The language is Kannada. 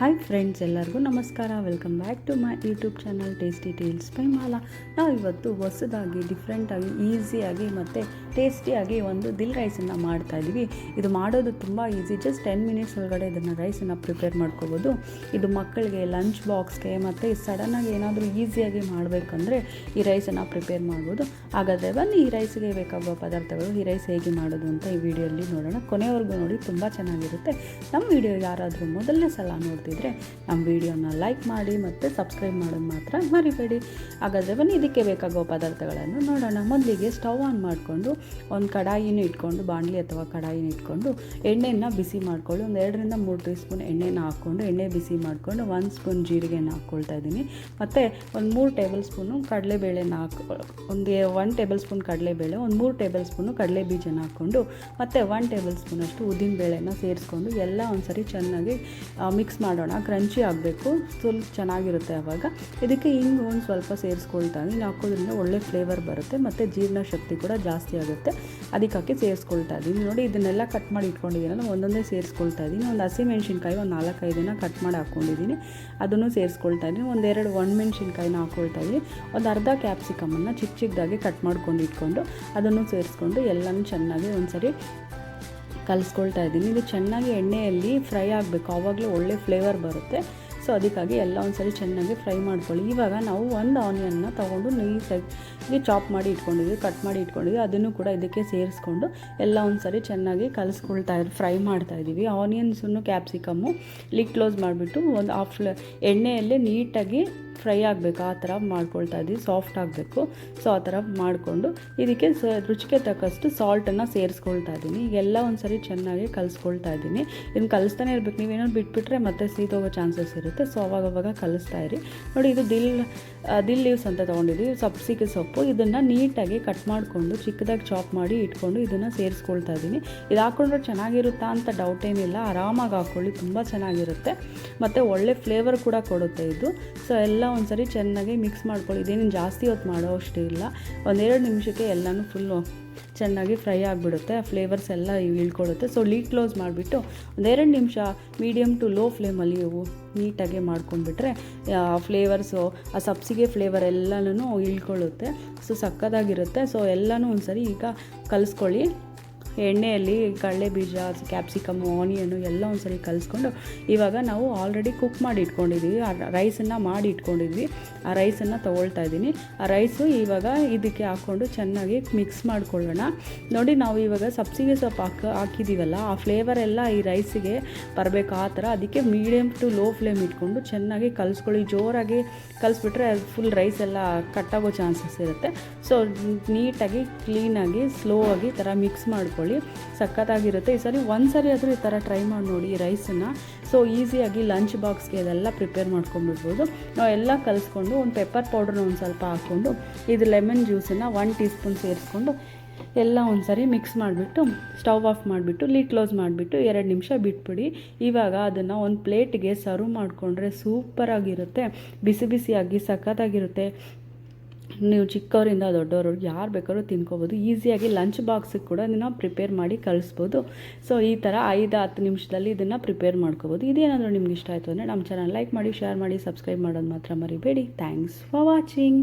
ಹಾಯ್ ಫ್ರೆಂಡ್ಸ್, ಎಲ್ಲರಿಗೂ ನಮಸ್ಕಾರ. Welcome back to my YouTube channel Tasty Tales by Mala. ನಾವು ಇವತ್ತು ಹೊಸದಾಗಿ ಡಿಫ್ರೆಂಟಾಗಿ ಈಸಿಯಾಗಿ ಮತ್ತು ಟೇಸ್ಟಿಯಾಗಿ ಒಂದು ದಿಲ್ ರೈಸನ್ನು ಮಾಡ್ತಾಯಿದ್ದೀವಿ. ಇದು ಮಾಡೋದು ತುಂಬ ಈಸಿ. ಜಸ್ಟ್ 10 ಮಿನಿಟ್ಸ್ ಒಳಗಡೆ ಇದನ್ನು ರೈಸನ್ನು ಪ್ರಿಪೇರ್ ಮಾಡ್ಕೋಬೋದು. ಇದು ಮಕ್ಕಳಿಗೆ ಲಂಚ್ ಬಾಕ್ಸ್ಗೆ ಮತ್ತು ಸಡನ್ನಾಗಿ ಏನಾದರೂ ಈಸಿಯಾಗಿ ಮಾಡಬೇಕಂದ್ರೆ ಈ ರೈಸನ್ನು ಪ್ರಿಪೇರ್ ಮಾಡ್ಬೋದು. ಹಾಗಾದರೆ ಬನ್ನಿ ಈ ರೈಸ್ಗೆ ಬೇಕಾಗುವ ಪದಾರ್ಥಗಳು, ಈ ರೈಸ್ ಹೇಗೆ ಮಾಡೋದು ಅಂತ ಈ ವಿಡಿಯೋಲ್ಲಿ ನೋಡೋಣ. ಕೊನೆವರೆಗೂ ನೋಡಿ, ತುಂಬ ಚೆನ್ನಾಗಿರುತ್ತೆ. ನಮ್ಮ ವಿಡಿಯೋ ಯಾರಾದರೂ ಮೊದಲನೇ ಸಲ ನೋಡ್ತಿದ್ರೆ ನಮ್ಮ ವಿಡಿಯೋನ ಲೈಕ್ ಮಾಡಿ ಮತ್ತು ಸಬ್ಸ್ಕ್ರೈಬ್ ಮಾಡೋದು ಮಾತ್ರ ಮರಿಬೇಡಿ. ಹಾಗಾದರೆ ಬನ್ನಿ ಇದಕ್ಕೆ ಬೇಕಾಗೋ ಪದಾರ್ಥಗಳನ್ನು ನೋಡೋಣ. ಮೊದಲಿಗೆ ಸ್ಟವ್ ಆನ್ ಮಾಡಿಕೊಂಡು ಒಂದು ಕಡಾಯಿನ ಇಟ್ಕೊಂಡು, ಬಾಣಲಿ ಅಥವಾ ಕಡಾಯಿನ ಇಟ್ಕೊಂಡು ಎಣ್ಣೆನ ಬಿಸಿ ಮಾಡ್ಕೊಳ್ಳಿ. ಒಂದು 2 ರಿಂದ 3 ಟೀ ಸ್ಪೂನ್ ಎಣ್ಣೆನ ಹಾಕ್ಕೊಂಡು ಎಣ್ಣೆ ಬಿಸಿ ಮಾಡಿಕೊಂಡು 1 ಸ್ಪೂನ್ ಜೀರಿಗೆನ ಹಾಕ್ಕೊಳ್ತಾ ಇದ್ದೀನಿ. ಮತ್ತು ಒಂದು 3 ಟೇಬಲ್ ಸ್ಪೂನು ಕಡಲೆಬೇಳೆನ ಒಂದು 1 ಟೇಬಲ್ ಸ್ಪೂನ್ ಕಡಲೆಬೇಳೆ, ಒಂದು 3 ಟೇಬಲ್ ಸ್ಪೂನು ಕಡಲೆ ಬೀಜನ ಹಾಕ್ಕೊಂಡು ಮತ್ತು 1 ಟೇಬಲ್ ಸ್ಪೂನಷ್ಟು ಉದ್ದಿನ ಬೇಳೆನ ಸೇರಿಸ್ಕೊಂಡು ಎಲ್ಲ ಒಂದ್ಸರಿ ಚೆನ್ನಾಗಿ ಮಿಕ್ಸ್ ಮಾಡೋಣ. ಕ್ರಂಚಿ ಆಗಬೇಕು, ಸ್ವಲ್ಪ ಚೆನ್ನಾಗಿರುತ್ತೆ. ಆವಾಗ ಇದಕ್ಕೆ ಹಿಂಗೆ ಒಂದು ಸ್ವಲ್ಪ ಸೇರಿಸ್ಕೊಳ್ತಾ ಇದ್ದೀನಿ. ಹಾಕೋದ್ರಿಂದ ಒಳ್ಳೆ ಫ್ಲೇವರ್ ಬರುತ್ತೆ ಮತ್ತು ಜೀರ್ಣ ಶಕ್ತಿ ಕೂಡ ಜಾಸ್ತಿ ಆಗುತ್ತೆ. ಅದಕ್ಕೆ ಸೇರಿಸ್ಕೊಳ್ತಾ ಇದ್ದೀನಿ. ನೋಡಿ, ಇದನ್ನೆಲ್ಲ ಕಟ್ ಮಾಡಿ ಇಟ್ಕೊಂಡಿದ್ದೀನಲ್ಲ, ಒಂದೊಂದೇ ಸೇರಿಸ್ಕೊಳ್ತಾ ಇದ್ದೀನಿ. ಒಂದು ಹಸಿಮೆಣ್ಸಿನ್ಕಾಯಿ ಒಂದು 4-5 ಕಟ್ ಮಾಡಿ ಹಾಕ್ಕೊಂಡಿದ್ದೀನಿ, ಅದನ್ನು ಸೇರಿಸ್ಕೊಳ್ತಾ ಇದ್ದೀನಿ. ಒಂದೆರಡು ಒಣಮೆಣ್ಸಿನ್ಕಾಯಿನ ಹಾಕ್ಕೊಳ್ತಾ ಇದ್ದೀನಿ. ಒಂದು ಅರ್ಧ ಕ್ಯಾಪ್ಸಿಕಮನ್ನು ಚಿಕ್ಕದಾಗಿ ಕಟ್ ಮಾಡ್ಕೊಂಡು ಇಟ್ಕೊಂಡು ಅದನ್ನು ಸೇರಿಸ್ಕೊಂಡು ಎಲ್ಲನೂ ಚೆನ್ನಾಗಿ ಒಂದ್ಸರಿ ಕಲಿಸ್ಕೊಳ್ತಾ ಇದ್ದೀನಿ. ಇದು ಚೆನ್ನಾಗಿ ಎಣ್ಣೆಯಲ್ಲಿ ಫ್ರೈ ಆಗಬೇಕು, ಆವಾಗಲೇ ಒಳ್ಳೆ ಫ್ಲೇವರ್ ಬರುತ್ತೆ. ಸೊ ಅದಕ್ಕಾಗಿ ಎಲ್ಲ ಒಂದ್ಸರಿ ಚೆನ್ನಾಗಿ ಫ್ರೈ ಮಾಡ್ಕೊಳ್ಳಿ. ಇವಾಗ ನಾವು ಒಂದು ಆನಿಯನ್ನ ತೊಗೊಂಡು ನೀಟಾಗಿ ಚಾಪ್ ಮಾಡಿ ಇಟ್ಕೊಂಡಿದ್ವಿ, ಕಟ್ ಮಾಡಿ ಇಟ್ಕೊಂಡಿದ್ವಿ, ಅದನ್ನು ಕೂಡ ಇದಕ್ಕೆ ಸೇರಿಸ್ಕೊಂಡು ಎಲ್ಲ ಒಂದ್ಸರಿ ಚೆನ್ನಾಗಿ ಫ್ರೈ ಮಾಡ್ತಾಯಿದ್ದೀವಿ. ಆನಿಯನ್ಸನ್ನು ಕ್ಯಾಪ್ಸಿಕಮ್ಮು ಲಿಡ್ ಕ್ಲೋಸ್ ಮಾಡಿಬಿಟ್ಟು ಒಂದು ಎಣ್ಣೆಯಲ್ಲೇ ನೀಟಾಗಿ ಫ್ರೈ ಆಗಬೇಕು, ಆ ಥರ ಮಾಡ್ಕೊಳ್ತಾ ಇದ್ದೀವಿ. ಸಾಫ್ಟ್ ಆಗಬೇಕು. ಸೊ ಆ ಥರ ಮಾಡಿಕೊಂಡು ಇದಕ್ಕೆ ರುಚಿಗೆ ತಕ್ಕಷ್ಟು ಸಾಲ್ಟನ್ನು ಸೇರಿಸ್ಕೊಳ್ತಾ ಇದ್ದೀನಿ. ಈಗೆಲ್ಲ ಒಂದ್ಸರಿ ಚೆನ್ನಾಗಿ ಕಲಿಸ್ಕೊಳ್ತಾ ಇದ್ದೀನಿ. ಇದನ್ನು ಕಲಿಸ್ತಾನೆ ಇರಬೇಕು. ನೀವೇನಾದ್ರು ಬಿಟ್ಬಿಟ್ರೆ ಮತ್ತೆ ಸೀದೋಗೋ ಚಾನ್ಸಸ್ ಇರುತ್ತೆ. ಸೊ ಅವಾಗವಾಗ ಕಲಿಸ್ತಾ ಇರಿ. ನೋಡಿ, ಇದು ದಿಲ್ ಲೀವ್ಸ್ ಅಂತ ತೊಗೊಂಡಿದ್ದೀವಿ, ಸಬ್ಸಿಗೆ ಸೊಪ್ಪು. ಇದನ್ನು ನೀಟಾಗಿ ಕಟ್ ಮಾಡಿಕೊಂಡು ಚಿಕ್ಕದಾಗಿ ಚಾಪ್ ಮಾಡಿ ಇಟ್ಕೊಂಡು ಇದನ್ನು ಸೇರಿಸ್ಕೊಳ್ತಾ ಇದ್ದೀನಿ. ಇದು ಹಾಕ್ಕೊಂಡ್ರೆ ಚೆನ್ನಾಗಿರುತ್ತಾ ಅಂತ ಡೌಟ್ ಏನಿಲ್ಲ, ಆರಾಮಾಗಿ ಹಾಕ್ಕೊಳ್ಳಿ, ತುಂಬ ಚೆನ್ನಾಗಿರುತ್ತೆ ಮತ್ತು ಒಳ್ಳೆ ಫ್ಲೇವರ್ ಕೂಡ ಕೊಡುತ್ತೆ ಇದು. ಸೊ ಎಲ್ಲ ಒಂದ್ಸರಿ ಚೆನ್ನಾಗಿ ಮಿಕ್ಸ್ ಮಾಡ್ಕೊಳ್ಳಿ. ಇದೇನು ಜಾಸ್ತಿ ಹೊತ್ತು ಮಾಡೋ ಅಷ್ಟೇ ಇಲ್ಲ, 1-2 ನಿಮಿಷಕ್ಕೆ ಎಲ್ಲನೂ ಫುಲ್ಲು ಚೆನ್ನಾಗಿ ಫ್ರೈ ಆಗಿಬಿಡುತ್ತೆ. ಆ ಫ್ಲೇವರ್ಸ್ ಎಲ್ಲ ಇಳ್ಕೊಳ್ಳುತ್ತೆ. ಸೊ ಲೀಡ್ ಕ್ಲೋಸ್ ಮಾಡಿಬಿಟ್ಟು 1-2 ನಿಮಿಷ ಮೀಡಿಯಮ್ ಟು ಲೋ ಫ್ಲೇಮಲ್ಲಿ ನೀಟಾಗಿ ಮಾಡ್ಕೊಂಡ್ಬಿಟ್ರೆ ಫ್ಲೇವರ್ಸು, ಆ ಸಬ್ಸಿಗೆ ಫ್ಲೇವರ್ ಎಲ್ಲನೂ ಇಳ್ಕೊಳ್ಳುತ್ತೆ. ಸೊ ಸಕ್ಕತ್ತಾಗಿರುತ್ತೆ. ಸೊ ಎಲ್ಲನೂ ಒಂದ್ಸರಿ ಈಗ ಕಲಿಸ್ಕೊಳ್ಳಿ. ಎಣ್ಣೆಯಲ್ಲಿ ಕಡಲೆ ಬೀಜ, ಕ್ಯಾಪ್ಸಿಕಮ್ಮು, ಆನಿಯನು ಎಲ್ಲ ಒಂದ್ಸರಿ ಕಲಿಸ್ಕೊಂಡು ಇವಾಗ ನಾವು ಆಲ್ರೆಡಿ ಕುಕ್ ಮಾಡಿ ಇಟ್ಕೊಂಡಿದ್ದೀವಿ, ಆ ರೈಸನ್ನು ಮಾಡಿ ಇಟ್ಕೊಂಡಿದ್ವಿ. ಆ ರೈಸನ್ನು ತೊಗೊಳ್ತಾ ಇದ್ದೀನಿ. ಆ ರೈಸು ಇವಾಗ ಇದಕ್ಕೆ ಹಾಕ್ಕೊಂಡು ಚೆನ್ನಾಗಿ ಮಿಕ್ಸ್ ಮಾಡ್ಕೊಳ್ಳೋಣ. ನೋಡಿ, ನಾವು ಇವಾಗ ಸಬ್ಸಿಗೆ ಸೊಪ್ಪು ಹಾಕಿದ್ದೀವಲ್ಲ, ಆ ಫ್ಲೇವರ್ ಎಲ್ಲ ಈ ರೈಸಿಗೆ ಬರಬೇಕು, ಆ ಥರ. ಅದಕ್ಕೆ ಮೀಡಿಯಮ್ ಟು ಲೋ ಫ್ಲೇಮ್ ಇಟ್ಕೊಂಡು ಚೆನ್ನಾಗಿ ಕಲಿಸ್ಕೊಳ್ಳಿ. ಜೋರಾಗಿ ಕಲಿಸ್ಬಿಟ್ರೆ ಅದು ಫುಲ್ ರೈಸ್ ಎಲ್ಲ ಕಟ್ಟಾಗೋ ಚಾನ್ಸಸ್ ಇರುತ್ತೆ. ಸೊ ನೀಟಾಗಿ ಕ್ಲೀನಾಗಿ ಸ್ಲೋ ಆಗಿ ಈ ಥರ ಮಿಕ್ಸ್ ಮಾಡ್ಕೊಳ್ಳಿ. ಸಖತ್ತಾಗಿರುತ್ತೆ. ಈ ಸರಿ ಒಂದ್ಸರಿ ಆದರೂ ಈ ಥರ ಟ್ರೈ ಮಾಡಿ ನೋಡಿ ಈ ರೈಸನ್ನು. ಸೊ ಈಸಿಯಾಗಿ ಲಂಚ್ ಬಾಕ್ಸ್ಗೆ ಇದೆಲ್ಲ ಪ್ರಿಪೇರ್ ಮಾಡ್ಕೊಂಡ್ಬಿಡ್ಬೋದು. ನಾವು ಎಲ್ಲ ಕಲಿಸ್ಕೊಂಡು ಒಂದು ಪೆಪ್ಪರ್ ಪೌಡ್ರನ್ನ ಒಂದು ಸ್ವಲ್ಪ ಹಾಕ್ಕೊಂಡು ಇದು ಲೆಮನ್ ಜ್ಯೂಸನ್ನು 1 ಟೀ ಸ್ಪೂನ್ ಸೇರಿಸ್ಕೊಂಡು ಎಲ್ಲ ಒಂದ್ಸರಿ ಮಿಕ್ಸ್ ಮಾಡಿಬಿಟ್ಟು ಸ್ಟವ್ ಆಫ್ ಮಾಡಿಬಿಟ್ಟು ಲೀಡ್ ಕ್ಲೋಸ್ ಮಾಡಿಬಿಟ್ಟು 2 ನಿಮಿಷ ಬಿಟ್ಬಿಡಿ. ಇವಾಗ ಅದನ್ನು ಒಂದು ಪ್ಲೇಟ್ಗೆ ಸರ್ವ್ ಮಾಡಿಕೊಂಡ್ರೆ ಸೂಪರಾಗಿರುತ್ತೆ. ಬಿಸಿ ಬಿಸಿಯಾಗಿ ಸಖತ್ತಾಗಿರುತ್ತೆ. ನೀವು ಚಿಕ್ಕವರಿಂದ ದೊಡ್ಡವರು ಯಾರು ಬೇಕಾದ್ರೂ ತಿನ್ಕೋಬೋದು. ಈಸಿಯಾಗಿ ಲಂಚ್ ಬಾಕ್ಸಿಗೆ ಕೂಡ ಇದನ್ನು ಪ್ರಿಪೇರ್ ಮಾಡಿ ಕಳಿಸ್ಬೋದು. ಸೊ ಈ ಥರ 5-10 ನಿಮಿಷದಲ್ಲಿ ಇದನ್ನು ಪ್ರಿಪೇರ್ ಮಾಡ್ಕೋಬೋದು. ಇದೇನಾದರೂ ನಿಮ್ಗೆ ಇಷ್ಟ ಆಯಿತು ಅಂದರೆ ನಮ್ಮ ಚಾನಲ್ ಲೈಕ್ ಮಾಡಿ, ಶೇರ್ ಮಾಡಿ, ಸಬ್ಸ್ಕ್ರೈಬ್ ಮಾಡೋದು ಮಾತ್ರ ಮರಿಬೇಡಿ. Thanks for watching.